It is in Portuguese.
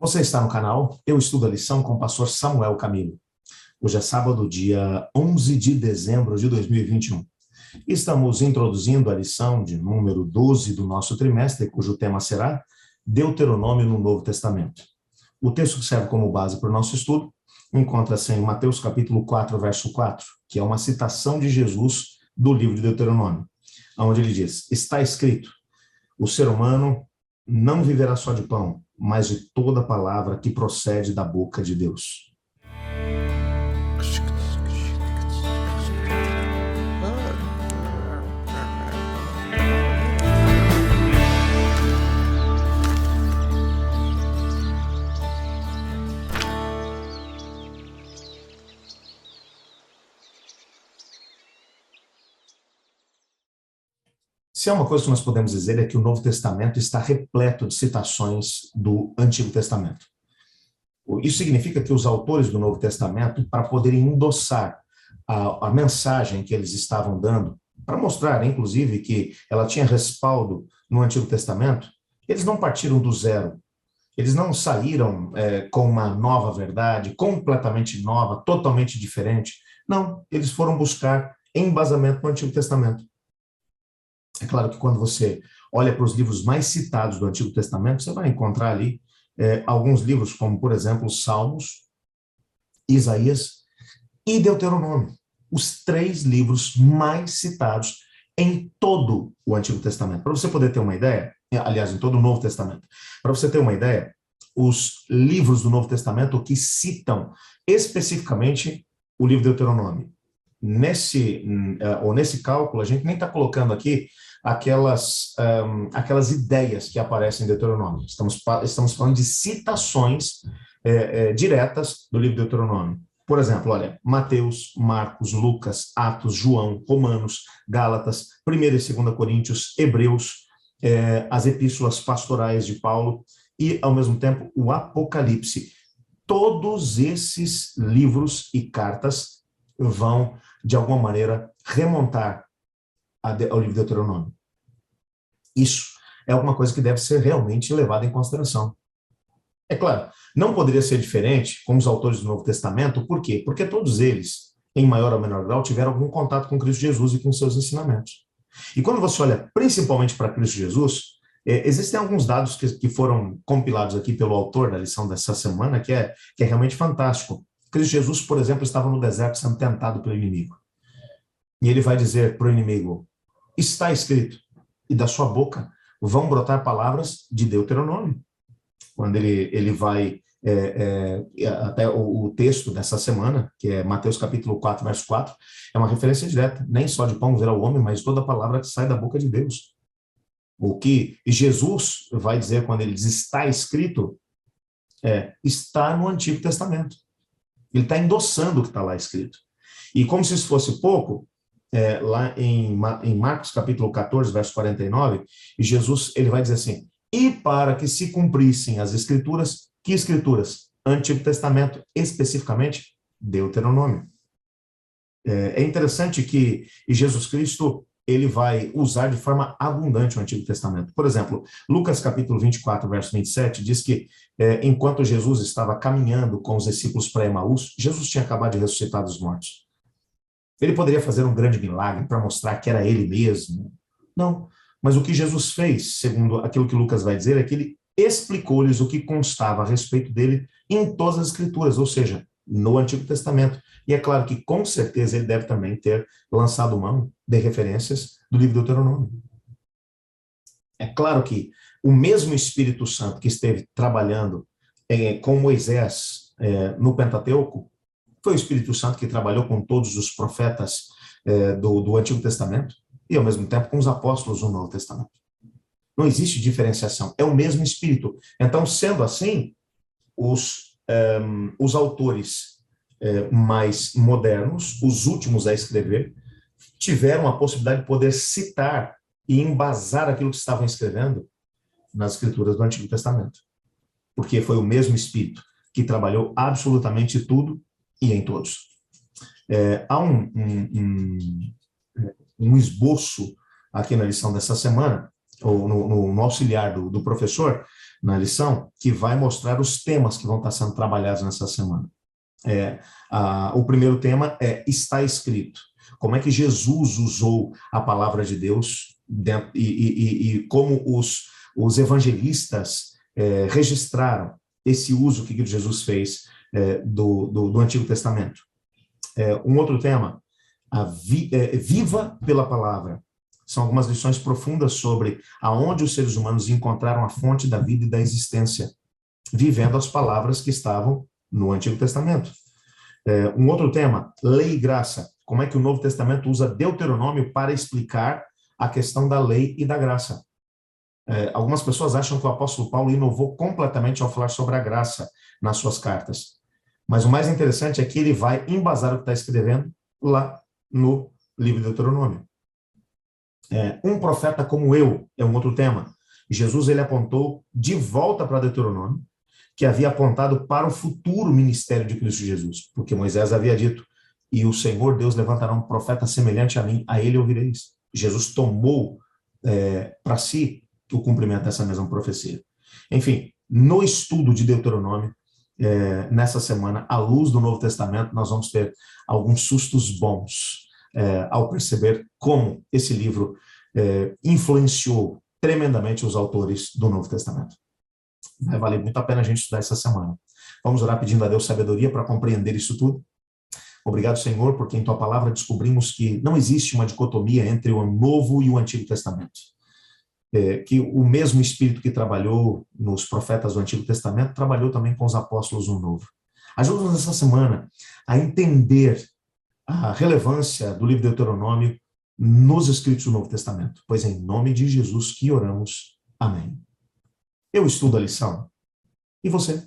Você está no canal Eu Estudo a Lição com o pastor Samuel Camilo. Hoje é sábado, dia 11 de dezembro de 2021. Estamos introduzindo a lição de número 12 do nosso trimestre, cujo tema será Deuteronômio no Novo Testamento. O texto que serve como base para o nosso estudo encontra-se em Mateus capítulo 4, verso 4, que é uma citação de Jesus do livro de Deuteronômio, onde ele diz: está escrito, o ser humano não viverá só de pão, mas de toda palavra que procede da boca de Deus. Se há uma coisa que nós podemos dizer é que o Novo Testamento está repleto de citações do Antigo Testamento. Isso significa que os autores do Novo Testamento, para poderem endossar a mensagem que eles estavam dando, para mostrar, inclusive, que ela tinha respaldo no Antigo Testamento, eles não partiram do zero. Eles não saíram com uma nova verdade, completamente nova, totalmente diferente. Não, eles foram buscar embasamento no Antigo Testamento. É claro que quando você olha para os livros mais citados do Antigo Testamento, você vai encontrar ali alguns livros, como, por exemplo, Salmos, Isaías e Deuteronômio, os 3 livros mais citados em todo o Antigo Testamento. Para você poder ter uma ideia, aliás, em todo o Novo Testamento, para você ter uma ideia, os livros do Novo Testamento que citam especificamente o livro de Deuteronômio. Nesse cálculo, a gente nem está colocando aqui aquelas ideias que aparecem em Deuteronômio. Estamos falando de citações diretas do livro de Deuteronômio. Por exemplo, olha, Mateus, Marcos, Lucas, Atos, João, Romanos, Gálatas, 1ª e 2ª Coríntios, Hebreus, as epístolas pastorais de Paulo e, ao mesmo tempo, o Apocalipse. Todos esses livros e cartas vão, de alguma maneira, remontar ao livro de Deuteronômio. Isso é alguma coisa que deve ser realmente levada em consideração. É claro, não poderia ser diferente com os autores do Novo Testamento, por quê? Porque todos eles, em maior ou menor grau, tiveram algum contato com Cristo Jesus e com seus ensinamentos. E quando você olha principalmente para Cristo Jesus, existem alguns dados que foram compilados aqui pelo autor da lição dessa semana, que é realmente fantástico. Cristo Jesus, por exemplo, estava no deserto sendo tentado pelo inimigo. E ele vai dizer para o inimigo, está escrito, e da sua boca vão brotar palavras de Deuteronômio. Quando ele vai, até o texto dessa semana, que é Mateus capítulo 4, verso 4, é uma referência direta, nem só de pão viverá o homem, mas toda palavra que sai da boca de Deus. O que Jesus vai dizer quando ele diz está escrito, está no Antigo Testamento. Ele está endossando o que está lá escrito. E como se isso fosse pouco, lá em Marcos capítulo 14, verso 49, Jesus ele vai dizer assim, e para que se cumprissem as escrituras, que escrituras? Antigo Testamento, especificamente Deuteronômio. É interessante que Jesus Cristo ele vai usar de forma abundante o Antigo Testamento. Por exemplo, Lucas capítulo 24, verso 27, diz que enquanto Jesus estava caminhando com os discípulos para Emaús, Jesus tinha acabado de ressuscitar dos mortos. Ele poderia fazer um grande milagre para mostrar que era ele mesmo. Não, mas o que Jesus fez, segundo aquilo que Lucas vai dizer, é que ele explicou-lhes o que constava a respeito dele em todas as escrituras, ou seja, no Antigo Testamento. E é claro que, com certeza, ele deve também ter lançado mão de referências do livro de Deuteronômio. É claro que o mesmo Espírito Santo que esteve trabalhando com Moisés no Pentateuco, foi o Espírito Santo que trabalhou com todos os profetas do Antigo Testamento e, ao mesmo tempo, com os apóstolos do Novo Testamento. Não existe diferenciação, é o mesmo Espírito. Então, sendo assim, os autores mais modernos, os últimos a escrever, tiveram a possibilidade de poder citar e embasar aquilo que estavam escrevendo nas escrituras do Antigo Testamento. Porque foi o mesmo Espírito que trabalhou absolutamente tudo e em todos. Há um esboço aqui na lição dessa semana, ou no auxiliar do professor, na lição, que vai mostrar os temas que vão estar sendo trabalhados nessa semana. O primeiro tema é está escrito. Como é que Jesus usou a palavra de Deus e como os evangelistas registraram esse uso que Jesus fez do Antigo Testamento. Um outro tema, viva pela palavra. São algumas lições profundas sobre aonde os seres humanos encontraram a fonte da vida e da existência, vivendo as palavras que estavam no Antigo Testamento. Um outro tema, lei e graça. Como é que o Novo Testamento usa Deuteronômio para explicar a questão da lei e da graça? Algumas pessoas acham que o apóstolo Paulo inovou completamente ao falar sobre a graça nas suas cartas. Mas o mais interessante é que ele vai embasar o que está escrevendo lá no livro de Deuteronômio. Um profeta como eu é um outro tema. Jesus ele apontou de volta para Deuteronômio, que havia apontado para o futuro ministério de Cristo Jesus, porque Moisés havia dito, e o Senhor Deus levantará um profeta semelhante a mim, a ele ouvireis. Jesus tomou para si o cumprimento dessa mesma profecia. Enfim, no estudo de Deuteronômio, nessa semana, à luz do Novo Testamento, nós vamos ter alguns sustos bons ao perceber como esse livro influenciou tremendamente os autores do Novo Testamento. Vai valer muito a pena a gente estudar essa semana. Vamos orar pedindo a Deus sabedoria para compreender isso tudo. Obrigado, Senhor, porque em Tua palavra descobrimos que não existe uma dicotomia entre o Novo e o Antigo Testamento. Que o mesmo Espírito que trabalhou nos profetas do Antigo Testamento trabalhou também com os apóstolos no Novo. Ajuda-nos nessa semana a entender a relevância do livro de Deuteronômio nos escritos do Novo Testamento, pois é em nome de Jesus que oramos. Amém. Eu estudo a lição. E você?